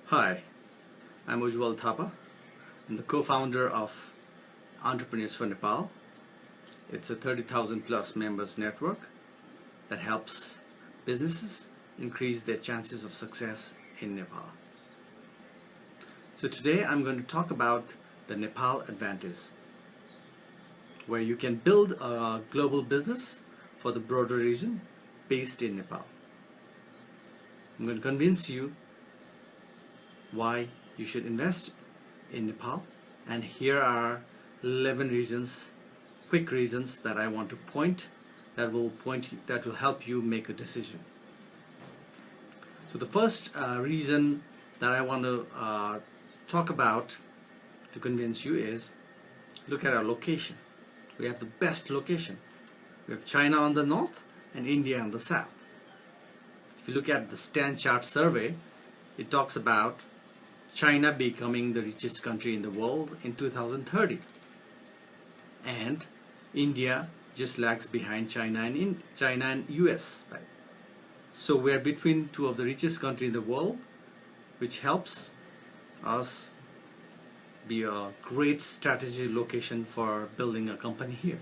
Hi, I'm Ujwal Thapa. I'm the co-founder of Entrepreneurs for Nepal. It's a 30,000 plus members network that helps businesses increase their chances of success in Nepal. So today I'm going to talk about the Nepal advantage, where you can build a global business for the broader region based in Nepal. I'm going to convince you why you should invest in Nepal, and here are 11 reasons, quick reasons that I want to point that will help you make a decision. So the first reason that I want to talk about to convince you is look at our location. We have the best location. We have China on the north and India on the south. If you look at the Stan Chart survey, it talks about China becoming the richest country in the world in 2030, and India just lags behind China and US. Right? So we're between two of the richest countries in the world, which helps us be a great strategic location for building a company here.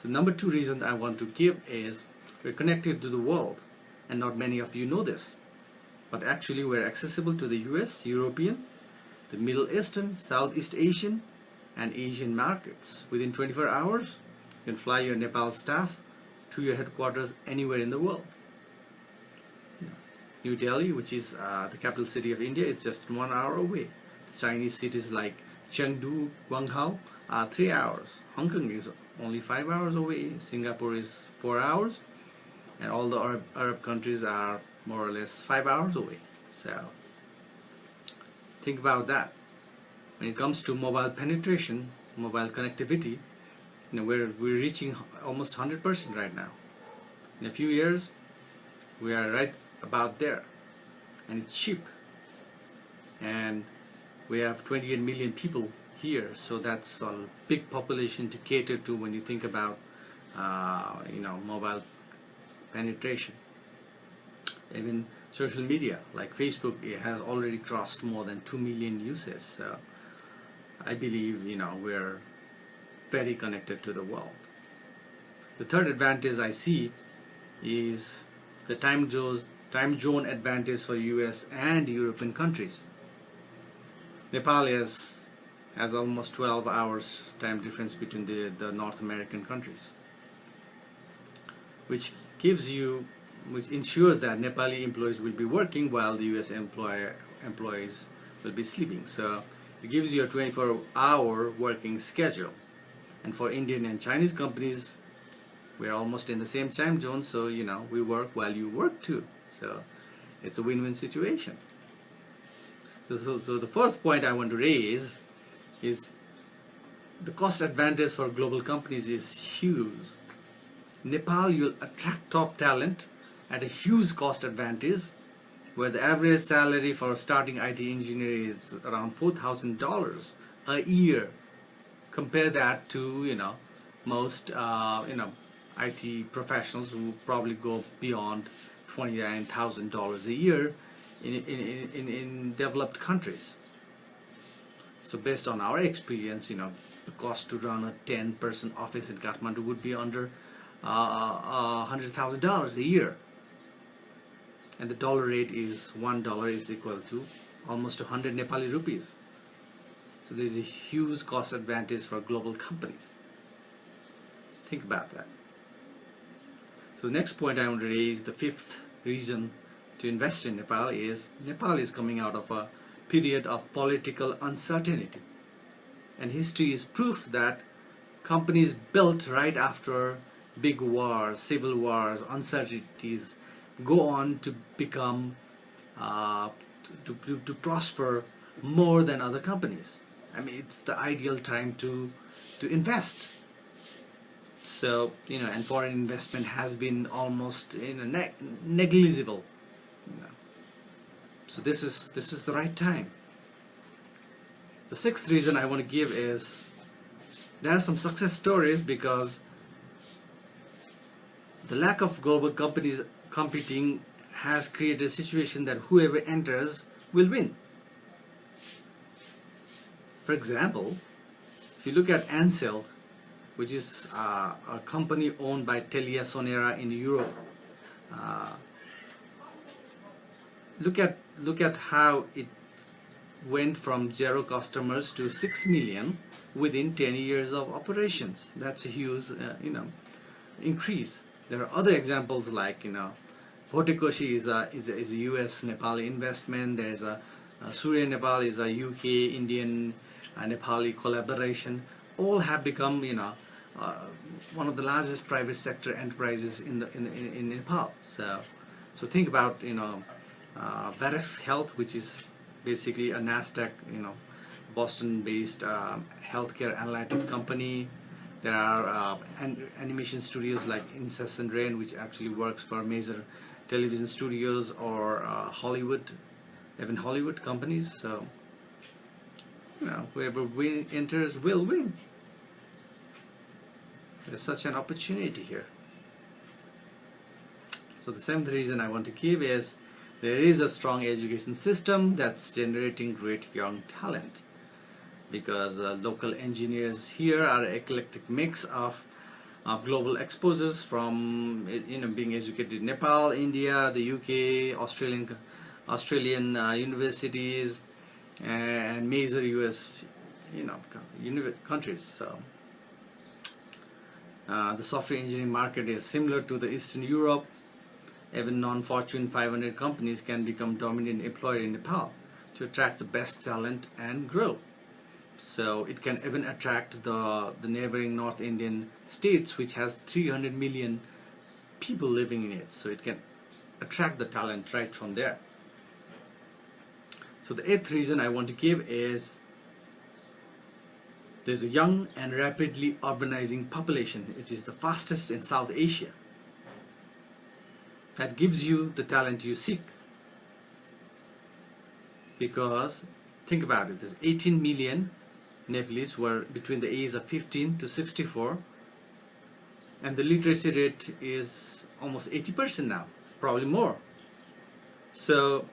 So number two reason I want to give is we're connected to the world, and not many of you know this. But actually we're accessible to the US, European, the Middle Eastern, Southeast Asian, and Asian markets. Within 24 hours, you can fly your Nepal staff to your headquarters anywhere in the world. New Delhi, which is the capital city of India, is just 1 hour away. Chinese cities like Chengdu, Guangzhou are 3 hours. Hong Kong is only 5 hours away. Singapore is 4 hours. And all the Arab countries are more or less 5 hours away. So think about that. When it comes to mobile penetration, mobile connectivity, we're reaching almost 100% right now. In a few years, we are right about there, and it's cheap. And we have 28 million people here, so that's a big population to cater to when you think about mobile penetration. Even social media like Facebook, it has already crossed more than 2 million users. So I believe we're very connected to the world. The third advantage I see is the time zone advantage for US and European countries. Nepal has almost 12 hours time difference between the North American countries, which ensures that Nepali employees will be working while the US employees will be sleeping. So it gives you a 24-hour working schedule. And for Indian and Chinese companies, we're almost in the same time zone, so we work while you work too. So it's a win-win situation. So the fourth point I want to raise is the cost advantage for global companies is huge. Nepal, you'll attract top talent at a huge cost advantage, where the average salary for a starting IT engineer is around $4,000 a year. Compare that to most IT professionals who probably go beyond $29,000 a year in developed countries. So based on our experience, the cost to run a 10-person office in Kathmandu would be under $100,000 a year, and the dollar rate is $1 is equal to almost 100 Nepali rupees. So there's a huge cost advantage for global companies. Think about that. So the next point I want to raise, the fifth reason to invest in Nepal is coming out of a period of political uncertainty, and history is proof that companies built right after big wars, civil wars, uncertainties go on to become to prosper more than other companies. I mean, it's the ideal time to invest. So and foreign investment has been almost negligible. So this is the right time. The sixth reason I want to give is there are some success stories, because the lack of global companies competing has created a situation that whoever enters will win. For example, if you look at Ansell, which is a company owned by Telia Sonera in Europe, look at how it went from 0 customers to 6 million within 10 years of operations. That's a huge increase. There are other examples like Hotekoshi is a US Nepali investment. There's a Surya Nepal is a UK Indian Nepali collaboration. All have become one of the largest private sector enterprises in Nepal. So think about Varex Health, which is basically a Nasdaq Boston-based healthcare analytic company. There are animation studios like Incessant Rain, which actually works for major television studios or Hollywood, even Hollywood companies. So whoever enters will win. There's such an opportunity here. So the seventh reason I want to give is there is a strong education system that's generating great young talent, because local engineers here are an eclectic mix of global exposures from being educated in Nepal, India, the UK, Australian universities, and major US countries. So the software engineering market is similar to the Eastern Europe. Even non-Fortune 500 companies can become dominant employer in Nepal to attract the best talent and grow. So it can even attract the neighboring North Indian states, which has 300 million people living in it. So it can attract the talent right from there. So the eighth reason I want to give is there's a young and rapidly urbanizing population, which is the fastest in South Asia. That gives you the talent you seek. Because think about it, there's 18 million Nepalese who are between the age of 15 to 64, and the literacy rate is almost 80% now, probably more. So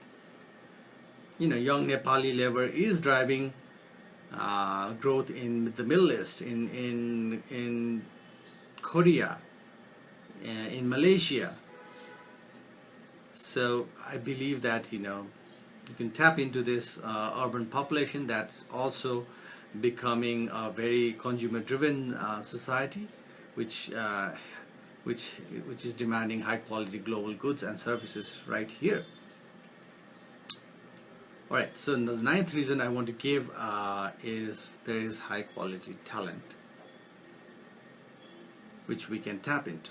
young Nepali labor is driving growth in the Middle East, in Korea, in Malaysia. So I believe that you can tap into this urban population that's also becoming a very consumer-driven society, which is demanding high-quality global goods and services right here. All right. So the ninth reason I want to give is there is high-quality talent which we can tap into.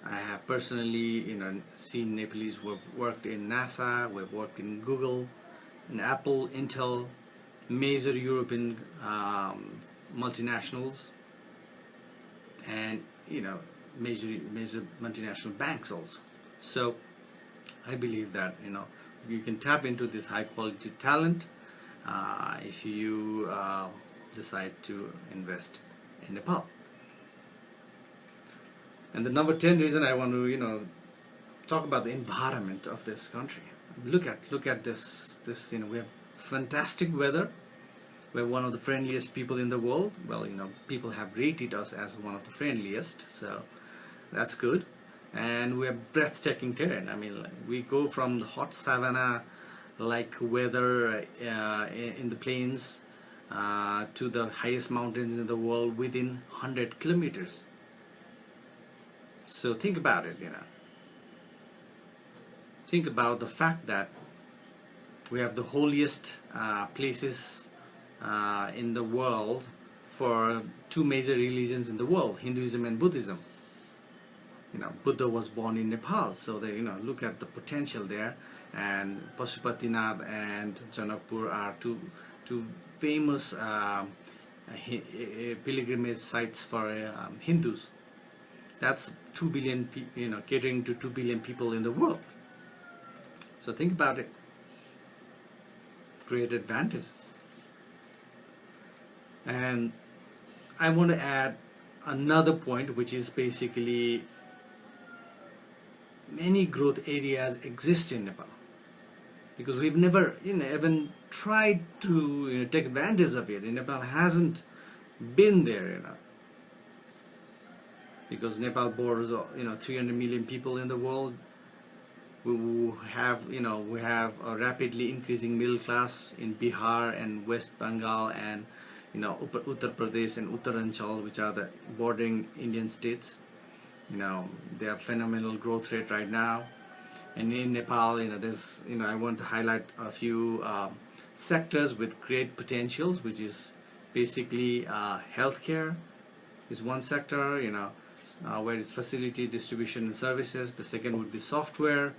I have personally, seen Nepalese who have worked in NASA, who have worked in Google, in Apple, Intel, major European multinationals, and major multinational banks also. So I believe that you can tap into this high quality talent if you decide to invest in Nepal. And the number 10 reason I want to talk about the environment of this country. Look at this we have fantastic weather. We're one of the friendliest people in the world. Well, people have rated us as one of the friendliest, so that's good. And we have breathtaking terrain. I mean, we go from the hot savanna like weather in the plains to the highest mountains in the world within 100 kilometers. So think about it, Think about the fact that we have the holiest places in the world for two major religions in the world, Hinduism and Buddhism. Buddha was born in Nepal, so they, look at the potential there. And Pashupatinath and Janakpur are two famous pilgrimage sites for Hindus. That's 2 billion, catering to 2 billion people in the world. So think about it. Great advantages. And I want to add another point, which is basically many growth areas exist in Nepal. because we've never even tried to take advantage of it. Nepal hasn't been there, because Nepal borders 300 million people in the world. We have a rapidly increasing middle class in Bihar and West Bengal and Uttar Pradesh and Uttaranchal, which are the bordering Indian states. They have phenomenal growth rate right now. And in Nepal, there's I want to highlight a few sectors with great potentials, which is basically healthcare is one sector, where it's facility, distribution and services. The second would be software,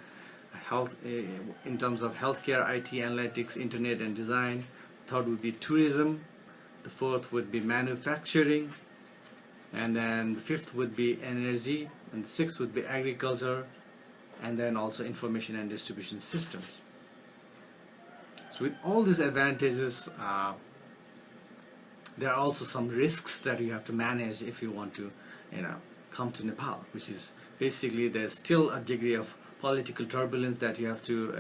health, in terms of healthcare, IT, analytics, internet and design. Third would be tourism. The fourth would be manufacturing. And then the fifth would be energy. And the sixth would be agriculture. And then also information and distribution systems. So with all these advantages, there are also some risks that you have to manage if you want to come to Nepal, which is basically there's still a degree of political turbulence that you have to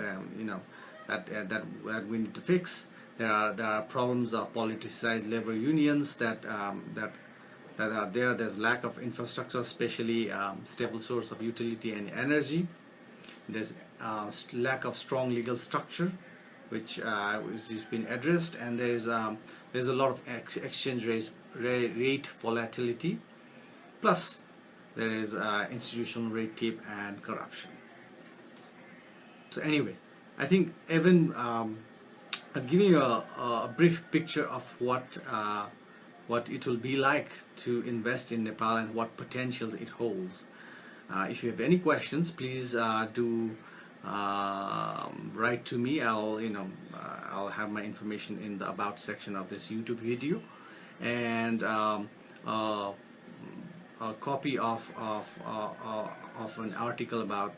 that we need to fix. There are problems of politicized labor unions that are there. There's lack of infrastructure, especially stable source of utility and energy. There's lack of strong legal structure, which has been addressed, and there's a lot of exchange rate volatility. Plus, there is institutional red tape and corruption. So anyway, I think even I've given you a brief picture of what it will be like to invest in Nepal and what potentials it holds. If you have any questions, please do write to me. I'll have my information in the about section of this YouTube video, and a copy of an article about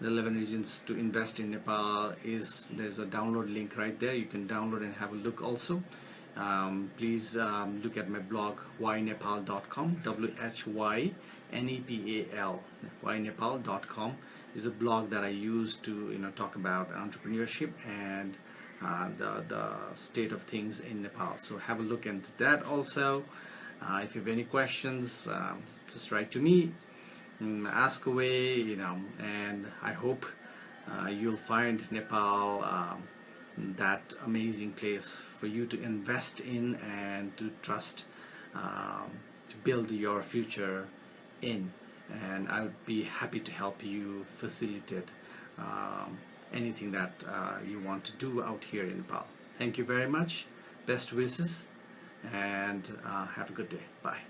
the 11 reasons to invest in Nepal there's a download link right there. You can download and have a look also. Please look at my blog HamroNepal.com. WHYNEPAL. HamroNepal.com is a blog that I use to talk about entrepreneurship and the state of things in Nepal. So have a look into that also. If you have any questions, just write to me, ask away, and I hope you'll find Nepal that amazing place for you to invest in and to trust, to build your future in. And I would be happy to help you facilitate anything that you want to do out here in Nepal. Thank you very much. Best wishes, and have a good day. Bye.